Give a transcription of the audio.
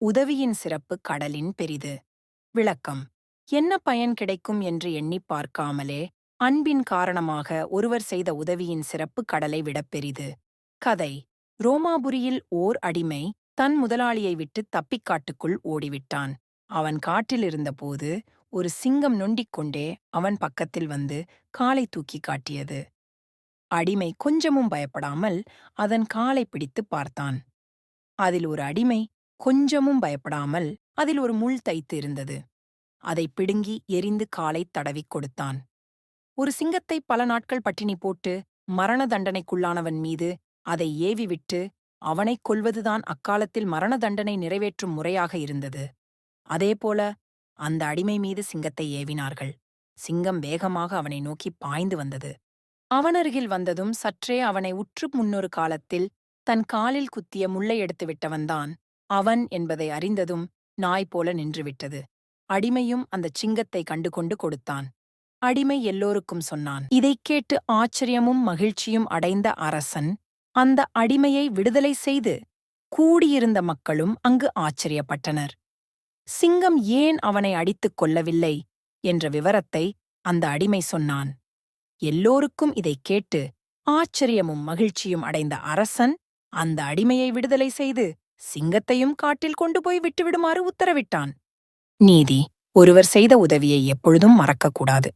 உதவியின் சிறப்பு கடலின் பெரிது. விளக்கம்: என்ன பயன் கிடைக்கும் என்று எண்ணிப் பார்க்காமலே அன்பின் காரணமாக ஒருவர் செய்த உதவியின் சிறப்பு கடலை விடப் பெரிது. கதை: ரோமாபுரியில் ஓர் அடிமை தன் முதலாளியை விட்டு தப்பிக் காட்டுக்குள் ஓடிவிட்டான். அவன் காட்டில் இருந்தபோது ஒரு சிங்கம் நொண்டிக் கொண்டே அவன் பக்கத்தில் வந்து காலை தூக்கி காட்டியது. அடிமை கொஞ்சமும் பயப்படாமல் அதன் காலை பிடித்துப் பார்த்தான். அதில் ஒரு அடிமை கொஞ்சமும் பயப்படாமல் அதில் ஒரு முள் தைத்து இருந்தது. அதை பிடுங்கி எரிந்து காலைத் தடவிக் கொடுத்தான். ஒரு சிங்கத்தை பல நாட்கள் பட்டினி போட்டு மரண தண்டனைக்குள்ளானவன் மீது அதை ஏவிவிட்டு அவனைக் கொல்வதுதான் அக்காலத்தில் மரண தண்டனை நிறைவேற்றும் முறையாக இருந்தது. அதேபோல அந்த அடிமை மீது சிங்கத்தை ஏவினார்கள். சிங்கம் வேகமாக அவனை நோக்கி பாய்ந்து வந்தது. அவனருகில் வந்ததும் சற்றே அவனை உற்று முன்னொரு காலத்தில் தன் காலில் குத்திய முள்ளை எடுத்து விட்டவன்தான் அவன் என்பதை அறிந்ததும் நாய் போல நின்றுவிட்டது. அடிமையும் அந்தச் சிங்கத்தை கண்டுகொண்டு கொடுத்தான். அடிமை எல்லோருக்கும் சொன்னான். இதைக் கேட்டு ஆச்சரியமும் மகிழ்ச்சியும் அடைந்த அரசன் அந்த அடிமையை விடுதலை செய்து கூடியிருந்த மக்களும் அங்கு ஆச்சரியப்பட்டனர். சிங்கம் ஏன் அவனை அடித்துக் கொல்லவில்லை என்ற விவரத்தை அந்த அடிமை சொன்னான். எல்லோருக்கும் இதைக் கேட்டு ஆச்சரியமும் மகிழ்ச்சியும் அடைந்த அரசன் அந்த அடிமையை விடுதலை செய்து சிங்கத்தையும் காட்டில் கொண்டு போய் விட்டுவிடுமாறு உத்தரவிட்டான். நீதி: ஒருவர் செய்த உதவியை எப்பொழுதும் மறக்கக்கூடாது.